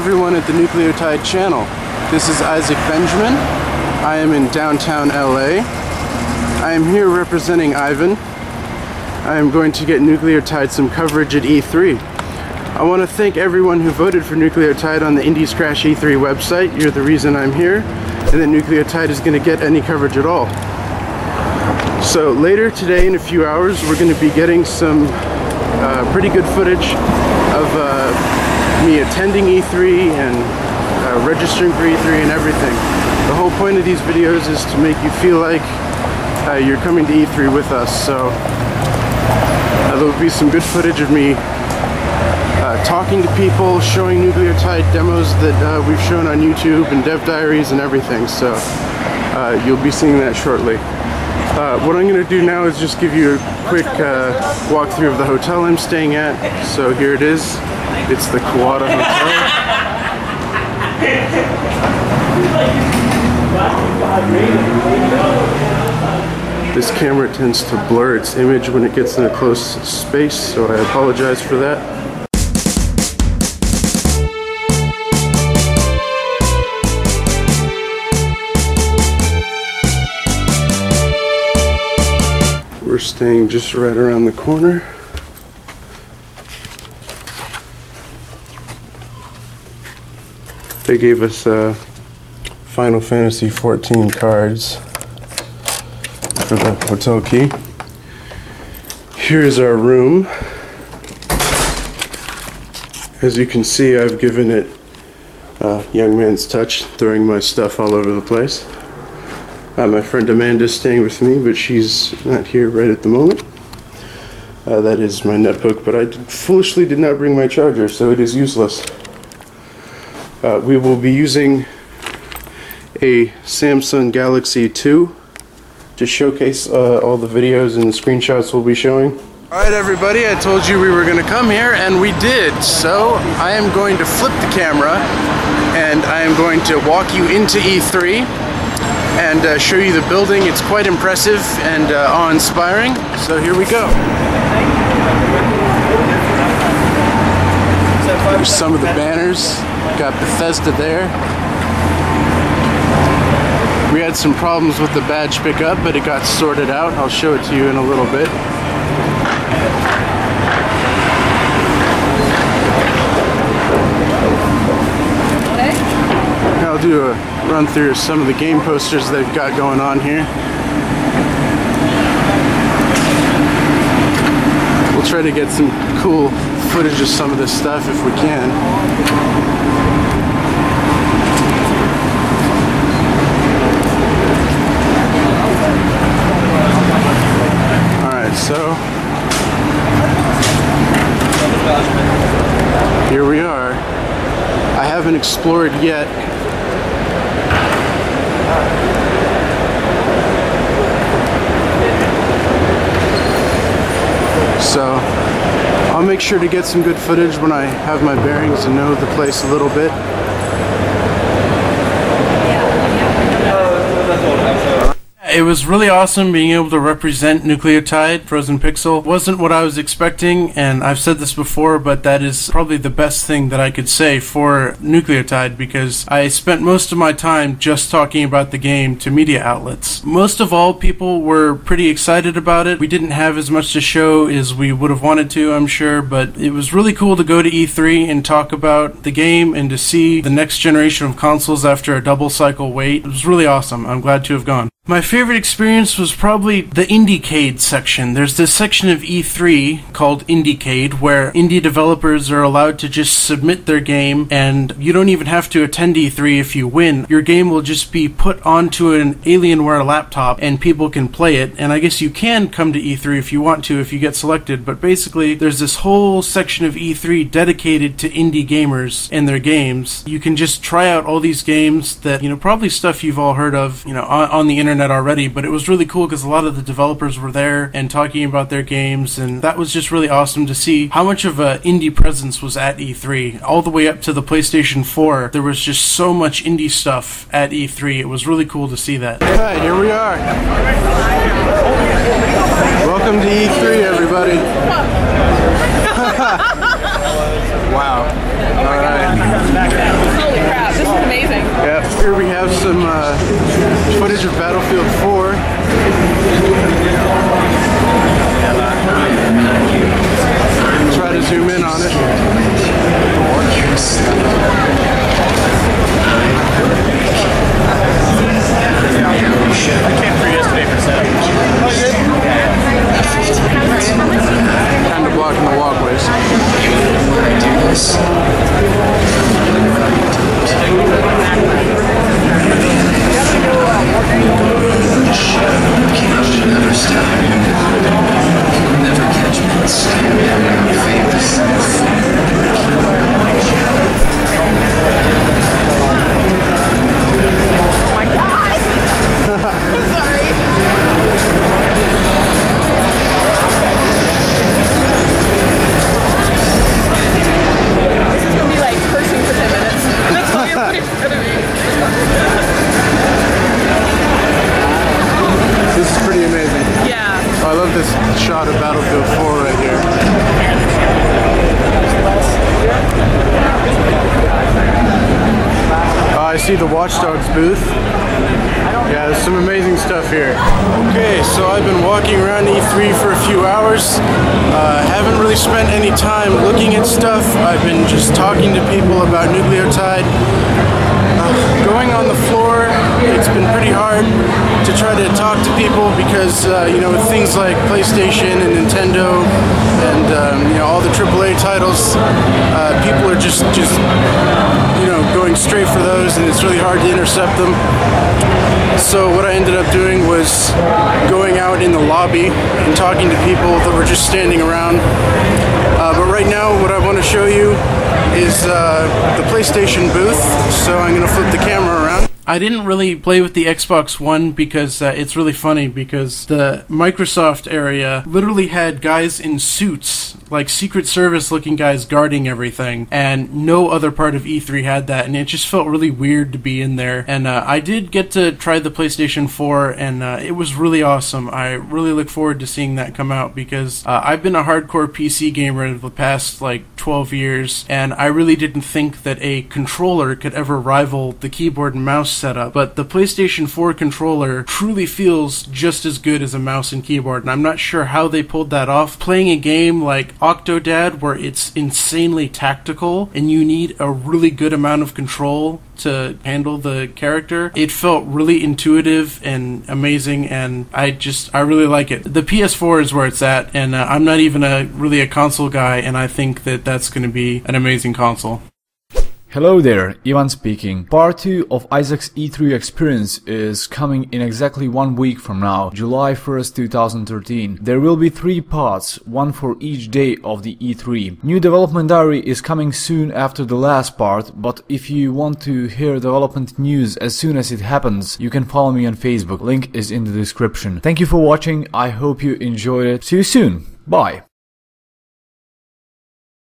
everyone at the Nucleotide channel. This is Isaac Benjamin. I am in downtown LA. I am here representing Ivan. I am going to get Nucleotide some coverage at E3. I want to thank everyone who voted for Nucleotide on the Indies Crash E3 website. You're the reason I'm here, and that Nucleotide is going to get any coverage at all. So later today, in a few hours, we're going to be getting some pretty good footage of me attending E3 and registering for E3 and everything. The whole point of these videos is to make you feel like you're coming to E3 with us. So there will be some good footage of me talking to people, showing Nucleotide demos that we've shown on YouTube and dev diaries and everything. So you'll be seeing that shortly. What I'm going to do now is just give you a quick walkthrough of the hotel I'm staying at. So here it is. It's the Kawara Hotel. This camera tends to blur its image when it gets in a close space, so I apologize for that. We're staying just right around the corner. They gave us Final Fantasy 14 cards for the hotel key. Here's our room. As you can see, I've given it young man's touch, throwing my stuff all over the place. My friend Amanda is staying with me, but she's not here right at the moment. That is my netbook, but I foolishly did not bring my charger, so it is useless. We will be using a Samsung Galaxy 2 to showcase all the videos and screenshots we'll be showing. Alright everybody, I told you we were going to come here, and we did. So I am going to flip the camera, and I am going to walk you into E3 and show you the building. It's quite impressive and awe-inspiring, so here we go. There's some of the banners. Got Bethesda there. We had some problems with the badge pickup, but it got sorted out. I'll show it to you in a little bit. I'll do a run through some of the game posters they've got going on here. We'll try to get some cool footage of some of this stuff if we can. So, here we are. I haven't explored yet. So, I'll make sure to get some good footage when I have my bearings and know the place a little bit. It was really awesome being able to represent Nucleotide. Frozen Pixel wasn't what I was expecting, and I've said this before, but that is probably the best thing that I could say for Nucleotide, because I spent most of my time just talking about the game to media outlets. Most of all, people were pretty excited about it. We didn't have as much to show as we would have wanted to, I'm sure, but it was really cool to go to E3 and talk about the game and to see the next generation of consoles after a double cycle wait. It was really awesome. I'm glad to have gone. My favorite experience was probably the Indiecade section. There's this section of E3 called Indiecade where indie developers are allowed to just submit their game, and you don't even have to attend E3 if you win. Your game will just be put onto an Alienware laptop and people can play it, and I guess you can come to E3 if you want to, if you get selected, but basically there's this whole section of E3 dedicated to indie gamers and their games. You can just try out all these games that, you know, probably stuff you've all heard of, you know, on the internet already, but it was really cool because a lot of the developers were there and talking about their games, and that was just really awesome to see how much of an indie presence was at E3. All the way up to the PlayStation 4, there was just so much indie stuff at E3. It was really cool to see that. Alright, here we are. Welcome to E3, everybody. Wow. Alright. amazing. Yeah, here we have some footage of Battlefield 4. Try to zoom in on it. I came through yesterday for setup. Kind of blocking the walkways. Shot of Battlefield 4 right here. I see the Watch Dogs booth. Yeah, there's some amazing stuff here. Okay, so I've been walking around E3 for a few hours. Haven't really spent any time looking at stuff. I've been just talking to people about Nucleotide. Going on the floor, it's been pretty hard to try to talk to people because, you know, with things like PlayStation and Nintendo and, you know, all the AAA titles, people are just, you know, going straight for those, and it's really hard to intercept them. So what I ended up doing was going out in the lobby and talking to people that were just standing around. But right now, what I want to show you is the PlayStation booth, so I'm going to flip the camera around. I didn't really play with the Xbox One because it's really funny because the Microsoft area literally had guys in suits, like Secret Service looking guys guarding everything, and no other part of E3 had that, and it just felt really weird to be in there. And I did get to try the PlayStation 4, and it was really awesome. I really look forward to seeing that come out because I've been a hardcore PC gamer the past like 12 years, and I really didn't think that a controller could ever rival the keyboard and mouse setup, but the PlayStation 4 controller truly feels just as good as a mouse and keyboard, and I'm not sure how they pulled that off. Playing a game like Octodad, where it's insanely tactical and you need a really good amount of control to handle the character, it felt really intuitive and amazing, and I really like it. The PS4 is where it's at, and I'm not even really a console guy, and I think that that's going to be an amazing console. Hello there, Ivan speaking. Part 2 of Isaac's E3 experience is coming in exactly 1 week from now, July 1st, 2013. There will be 3 parts, one for each day of the E3. New development diary is coming soon after the last part, but if you want to hear development news as soon as it happens, you can follow me on Facebook. Link is in the description. Thank you for watching, I hope you enjoyed it. See you soon, bye!